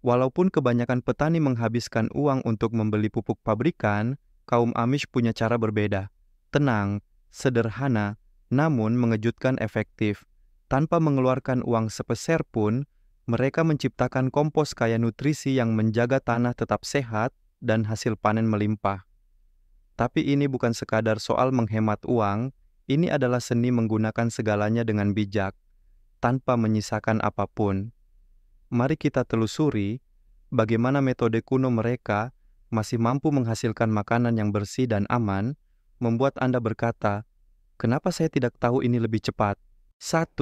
Walaupun kebanyakan petani menghabiskan uang untuk membeli pupuk pabrikan, kaum Amish punya cara berbeda. Tenang, sederhana, namun mengejutkan efektif. Tanpa mengeluarkan uang sepeser pun, mereka menciptakan kompos kaya nutrisi yang menjaga tanah tetap sehat dan hasil panen melimpah. Tapi ini bukan sekadar soal menghemat uang, ini adalah seni menggunakan segalanya dengan bijak, tanpa menyisakan apapun. Mari kita telusuri bagaimana metode kuno mereka masih mampu menghasilkan makanan yang bersih dan aman, membuat Anda berkata, kenapa saya tidak tahu ini lebih cepat? 1.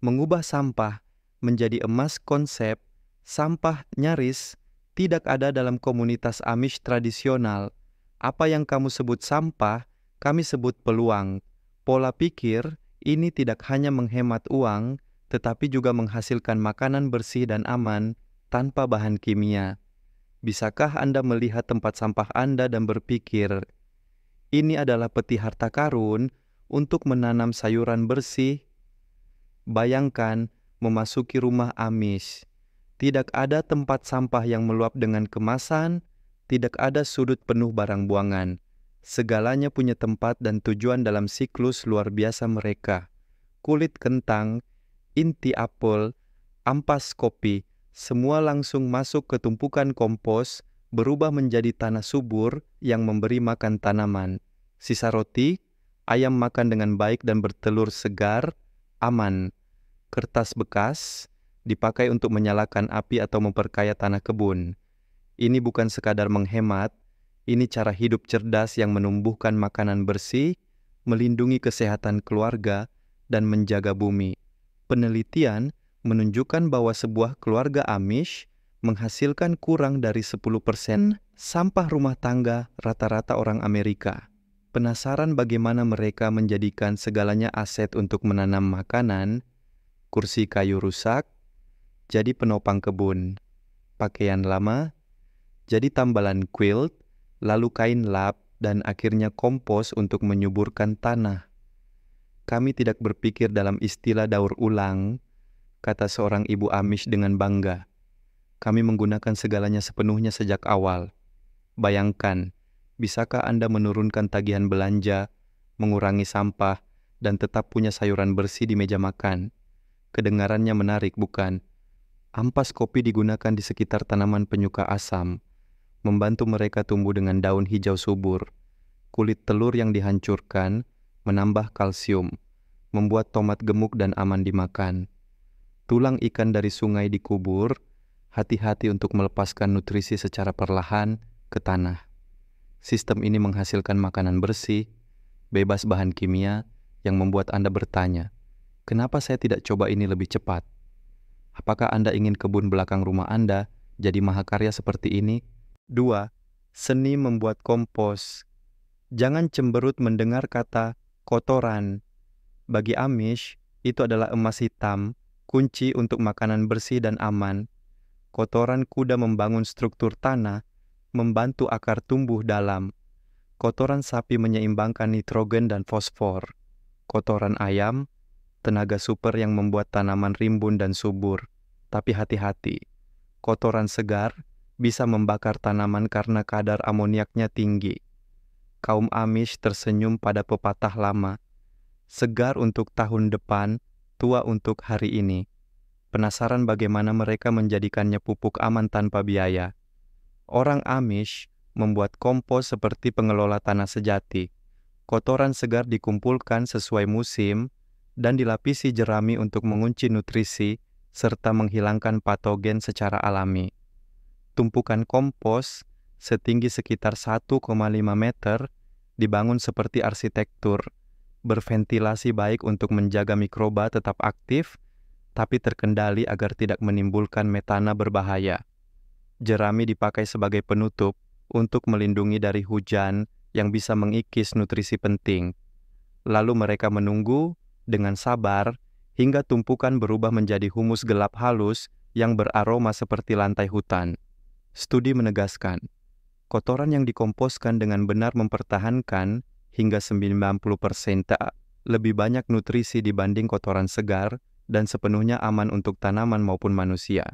Mengubah sampah menjadi emas. Konsep sampah nyaris tidak ada dalam komunitas Amish tradisional. Apa yang kamu sebut sampah, kami sebut peluang. Pola pikir ini tidak hanya menghemat uang, tetapi juga menghasilkan makanan bersih dan aman tanpa bahan kimia. Bisakah Anda melihat tempat sampah Anda dan berpikir, ini adalah peti harta karun untuk menanam sayuran bersih? Bayangkan memasuki rumah Amish. Tidak ada tempat sampah yang meluap dengan kemasan, tidak ada sudut penuh barang buangan. Segalanya punya tempat dan tujuan dalam siklus luar biasa mereka. Kulit kentang, inti apel, ampas kopi, semua langsung masuk ke tumpukan kompos, berubah menjadi tanah subur yang memberi makan tanaman. Sisa roti, ayam makan dengan baik dan bertelur segar, aman. Kertas bekas dipakai untuk menyalakan api atau memperkaya tanah kebun. Ini bukan sekadar menghemat, ini cara hidup cerdas yang menumbuhkan makanan bersih, melindungi kesehatan keluarga, dan menjaga bumi. Penelitian menunjukkan bahwa sebuah keluarga Amish menghasilkan kurang dari 10% sampah rumah tangga rata-rata orang Amerika. Penasaran bagaimana mereka menjadikan segalanya aset untuk menanam makanan? Kursi kayu rusak jadi penopang kebun, pakaian lama jadi tambalan quilt, lalu kain lap, dan akhirnya kompos untuk menyuburkan tanah. Kami tidak berpikir dalam istilah daur ulang, kata seorang ibu Amish dengan bangga. Kami menggunakan segalanya sepenuhnya sejak awal. Bayangkan, bisakah Anda menurunkan tagihan belanja, mengurangi sampah, dan tetap punya sayuran bersih di meja makan? Kedengarannya menarik, bukan? Ampas kopi digunakan di sekitar tanaman penyuka asam, membantu mereka tumbuh dengan daun hijau subur. Kulit telur yang dihancurkan menambah kalsium, membuat tomat gemuk dan aman dimakan. Tulang ikan dari sungai dikubur, hati-hati untuk melepaskan nutrisi secara perlahan ke tanah. Sistem ini menghasilkan makanan bersih, bebas bahan kimia, yang membuat Anda bertanya, kenapa saya tidak coba ini lebih cepat? Apakah Anda ingin kebun belakang rumah Anda jadi mahakarya seperti ini? 2. Seni membuat kompos. Jangan cemberut mendengar kata kotoran. Bagi Amish, itu adalah emas hitam, kunci untuk makanan bersih dan aman. Kotoran kuda membangun struktur tanah, membantu akar tumbuh dalam. Kotoran sapi menyeimbangkan nitrogen dan fosfor. Kotoran ayam, tenaga super yang membuat tanaman rimbun dan subur. Tapi hati-hati, kotoran segar bisa membakar tanaman karena kadar amoniaknya tinggi. Kaum Amish tersenyum pada pepatah lama, segar untuk tahun depan, tua untuk hari ini. Penasaran bagaimana mereka menjadikannya pupuk aman tanpa biaya? Orang Amish membuat kompos seperti pengelola tanah sejati. Kotoran segar dikumpulkan sesuai musim dan dilapisi jerami untuk mengunci nutrisi serta menghilangkan patogen secara alami. Tumpukan kompos setinggi sekitar 1,5 meter dibangun seperti arsitektur, berventilasi baik untuk menjaga mikroba tetap aktif, tapi terkendali agar tidak menimbulkan metana berbahaya. Jerami dipakai sebagai penutup untuk melindungi dari hujan yang bisa mengikis nutrisi penting. Lalu mereka menunggu dengan sabar hingga tumpukan berubah menjadi humus gelap halus yang beraroma seperti lantai hutan. Studi menegaskan, kotoran yang dikomposkan dengan benar mempertahankan hingga 90% lebih banyak nutrisi dibanding kotoran segar dan sepenuhnya aman untuk tanaman maupun manusia.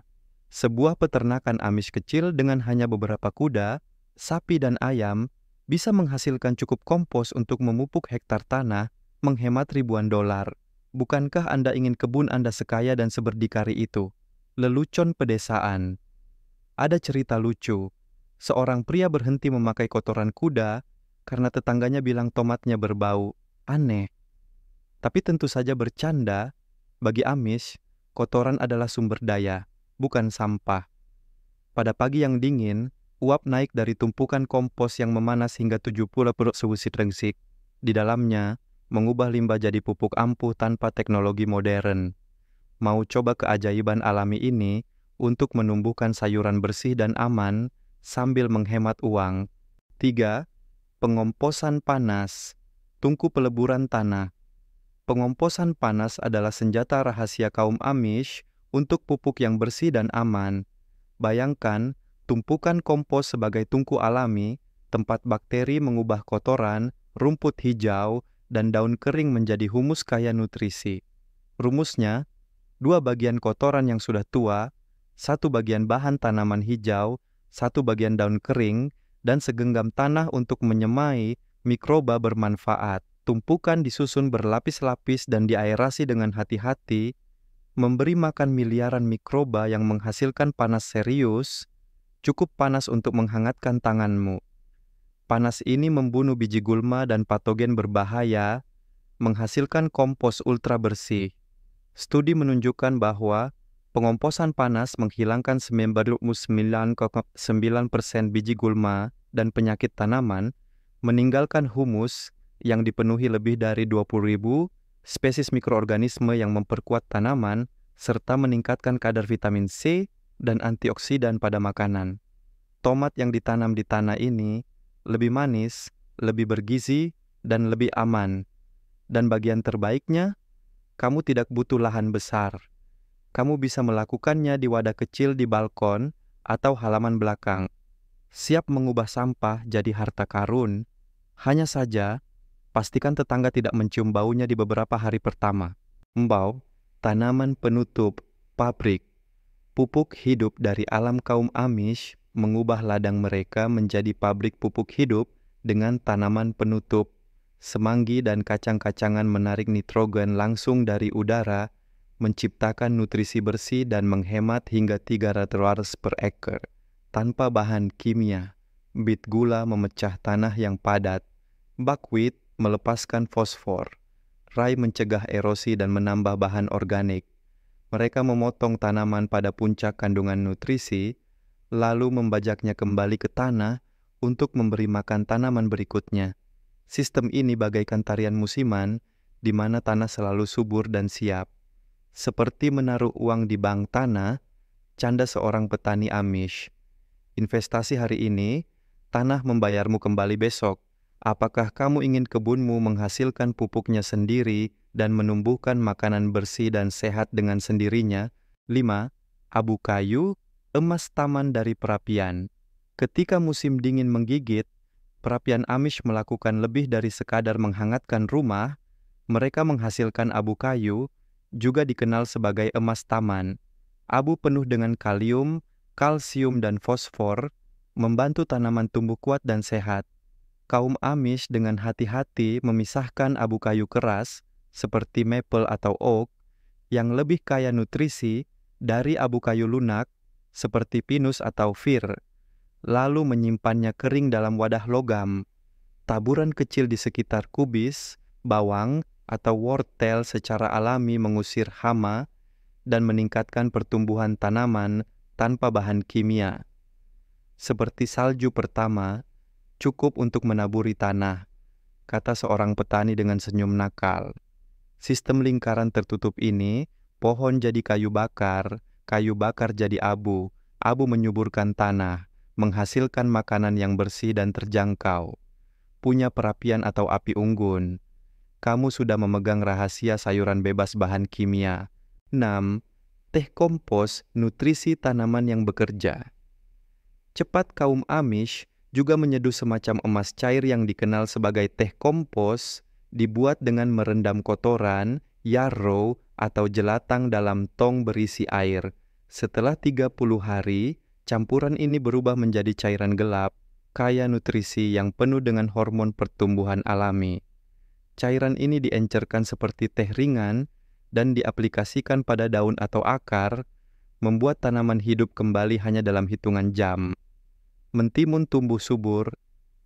Sebuah peternakan Amish kecil dengan hanya beberapa kuda, sapi dan ayam bisa menghasilkan cukup kompos untuk memupuk hektar tanah, menghemat ribuan dolar. Bukankah Anda ingin kebun Anda sekaya dan seberdikari itu? Lelucon pedesaan. Ada cerita lucu. Seorang pria berhenti memakai kotoran kuda karena tetangganya bilang tomatnya berbau. Aneh. Tapi tentu saja bercanda. Bagi Amish, kotoran adalah sumber daya, bukan sampah. Pada pagi yang dingin, uap naik dari tumpukan kompos yang memanas hingga 70 perut sewisit rengsik. Di dalamnya, mengubah limbah jadi pupuk ampuh tanpa teknologi modern. Mau coba keajaiban alami ini untuk menumbuhkan sayuran bersih dan aman sambil menghemat uang. 3. Pengomposan panas. Tungku peleburan tanah. Pengomposan panas adalah senjata rahasia kaum Amish untuk pupuk yang bersih dan aman. Bayangkan, tumpukan kompos sebagai tungku alami, tempat bakteri mengubah kotoran, rumput hijau, dan daun kering menjadi humus kaya nutrisi. Rumusnya, 2 bagian kotoran yang sudah tua, 1 bagian bahan tanaman hijau, 1 bagian daun kering, dan segenggam tanah untuk menyemai mikroba bermanfaat. Tumpukan disusun berlapis-lapis dan diaerasi dengan hati-hati, memberi makan miliaran mikroba yang menghasilkan panas serius, cukup panas untuk menghangatkan tanganmu. Panas ini membunuh biji gulma dan patogen berbahaya, menghasilkan kompos ultra bersih. Studi menunjukkan bahwa pengomposan panas menghilangkan 99,9% biji gulma dan penyakit tanaman, meninggalkan humus yang dipenuhi lebih dari 20.000 spesies mikroorganisme yang memperkuat tanaman, serta meningkatkan kadar vitamin C dan antioksidan pada makanan. Tomat yang ditanam di tanah ini lebih manis, lebih bergizi, dan lebih aman. Dan bagian terbaiknya, kamu tidak butuh lahan besar. Kamu bisa melakukannya di wadah kecil di balkon atau halaman belakang. Siap mengubah sampah jadi harta karun. Hanya saja, pastikan tetangga tidak mencium baunya di beberapa hari pertama. Embau, tanaman penutup, pabrik. Pupuk hidup dari alam kaum Amish mengubah ladang mereka menjadi pabrik pupuk hidup dengan tanaman penutup. Semanggi dan kacang-kacangan menarik nitrogen langsung dari udara, menciptakan nutrisi bersih dan menghemat hingga 300 dollars per ekar. Tanpa bahan kimia, bit gula memecah tanah yang padat. Buckwheat melepaskan fosfor. Rye mencegah erosi dan menambah bahan organik. Mereka memotong tanaman pada puncak kandungan nutrisi, lalu membajaknya kembali ke tanah untuk memberi makan tanaman berikutnya. Sistem ini bagaikan tarian musiman, di mana tanah selalu subur dan siap. Seperti menaruh uang di bank tanah, canda seorang petani Amish. Investasi hari ini, tanah membayarmu kembali besok. Apakah kamu ingin kebunmu menghasilkan pupuknya sendiri dan menumbuhkan makanan bersih dan sehat dengan sendirinya? 5. Abu kayu, emas taman dari perapian. Ketika musim dingin menggigit, perapian Amish melakukan lebih dari sekadar menghangatkan rumah. Mereka menghasilkan abu kayu, juga dikenal sebagai emas taman. Abu penuh dengan kalium, kalsium, dan fosfor, membantu tanaman tumbuh kuat dan sehat. Kaum Amish dengan hati-hati memisahkan abu kayu keras, seperti maple atau oak, yang lebih kaya nutrisi dari abu kayu lunak, seperti pinus atau fir, lalu menyimpannya kering dalam wadah logam. Taburan kecil di sekitar kubis, bawang, atau wortel secara alami mengusir hama dan meningkatkan pertumbuhan tanaman tanpa bahan kimia. Seperti salju pertama, cukup untuk menaburi tanah, kata seorang petani dengan senyum nakal. Sistem lingkaran tertutup ini, pohon jadi kayu bakar jadi abu menyuburkan tanah, menghasilkan makanan yang bersih dan terjangkau. Punya perapian atau api unggun. Kamu sudah memegang rahasia sayuran bebas bahan kimia. 6. Teh kompos, nutrisi tanaman yang bekerja. Cepat kaum Amish juga menyeduh semacam emas cair yang dikenal sebagai teh kompos, dibuat dengan merendam kotoran, yarrow, atau jelatang dalam tong berisi air. Setelah 30 hari, campuran ini berubah menjadi cairan gelap, kaya nutrisi yang penuh dengan hormon pertumbuhan alami. Cairan ini diencerkan seperti teh ringan dan diaplikasikan pada daun atau akar, membuat tanaman hidup kembali hanya dalam hitungan jam. Mentimun tumbuh subur,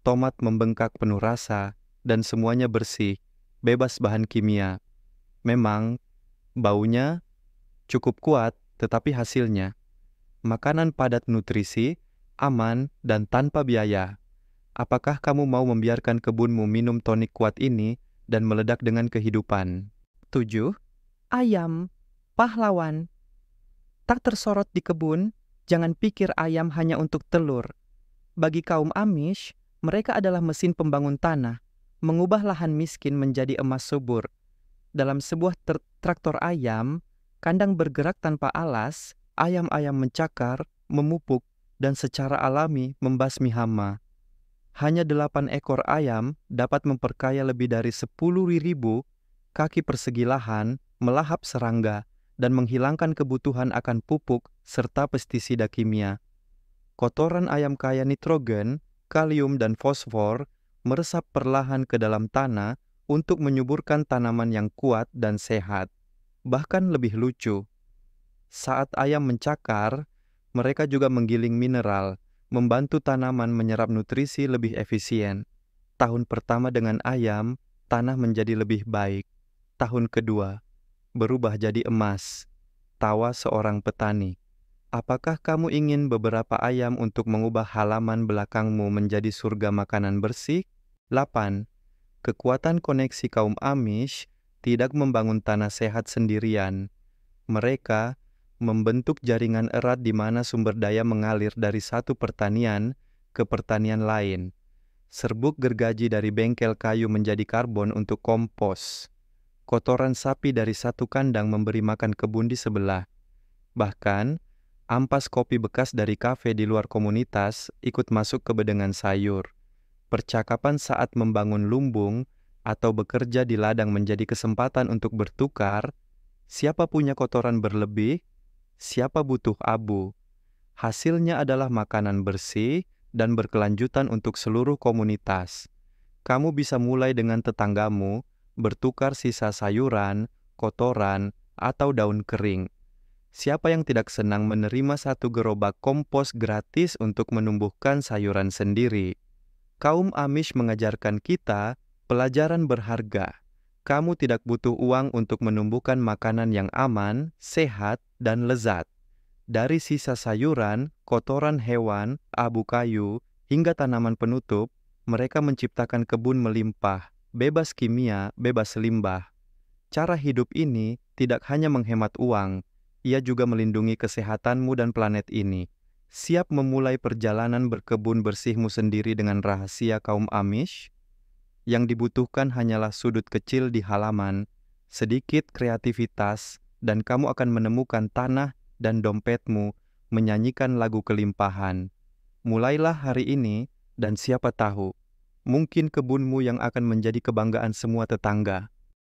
tomat membengkak penuh rasa, dan semuanya bersih, bebas bahan kimia. Memang, baunya cukup kuat, tetapi hasilnya makanan padat nutrisi, aman, dan tanpa biaya. Apakah kamu mau membiarkan kebunmu minum tonik kuat ini dan meledak dengan kehidupan? 7. Ayam, pahlawan. Tak tersorot di kebun, jangan pikir ayam hanya untuk telur. Bagi kaum Amish, mereka adalah mesin pembangun tanah, mengubah lahan miskin menjadi emas subur. Dalam sebuah traktor ayam, kandang bergerak tanpa alas, ayam-ayam mencakar, memupuk, dan secara alami membasmi hama. Hanya 8 ekor ayam dapat memperkaya lebih dari 10.000 kaki persegi lahan, melahap serangga, dan menghilangkan kebutuhan akan pupuk serta pestisida kimia. Kotoran ayam kaya nitrogen, kalium, dan fosfor meresap perlahan ke dalam tanah untuk menyuburkan tanaman yang kuat dan sehat. Bahkan lebih lucu, saat ayam mencakar, mereka juga menggiling mineral, membantu tanaman menyerap nutrisi lebih efisien. Tahun pertama dengan ayam, tanah menjadi lebih baik. Tahun kedua, berubah jadi emas. Tawa seorang petani. Apakah kamu ingin beberapa ayam untuk mengubah halaman belakangmu menjadi surga makanan bersih? 8. Kekuatan koneksi kaum Amish tidak membangun tanah sehat sendirian. Mereka membentuk jaringan erat di mana sumber daya mengalir dari satu pertanian ke pertanian lain. Serbuk gergaji dari bengkel kayu menjadi karbon untuk kompos. Kotoran sapi dari satu kandang memberi makan kebun di sebelah. Bahkan, ampas kopi bekas dari kafe di luar komunitas ikut masuk ke bedengan sayur. Percakapan saat membangun lumbung atau bekerja di ladang menjadi kesempatan untuk bertukar, siapa punya kotoran berlebih, siapa butuh abu. Hasilnya adalah makanan bersih dan berkelanjutan untuk seluruh komunitas. Kamu bisa mulai dengan tetanggamu, bertukar sisa sayuran, kotoran, atau daun kering. Siapa yang tidak senang menerima satu gerobak kompos gratis untuk menumbuhkan sayuran sendiri? Kaum Amish mengajarkan kita pelajaran berharga. Kamu tidak butuh uang untuk menumbuhkan makanan yang aman, sehat, dan lezat. Dari sisa sayuran, kotoran hewan, abu kayu, hingga tanaman penutup, mereka menciptakan kebun melimpah, bebas kimia, bebas limbah. Cara hidup ini tidak hanya menghemat uang, ia juga melindungi kesehatanmu dan planet ini. Siap memulai perjalanan berkebun bersihmu sendiri dengan rahasia kaum Amish? Yang dibutuhkan hanyalah sudut kecil di halaman, sedikit kreativitas, dan kamu akan menemukan tanah dan dompetmu menyanyikan lagu kelimpahan. Mulailah hari ini, dan siapa tahu, mungkin kebunmu yang akan menjadi kebanggaan semua tetangga.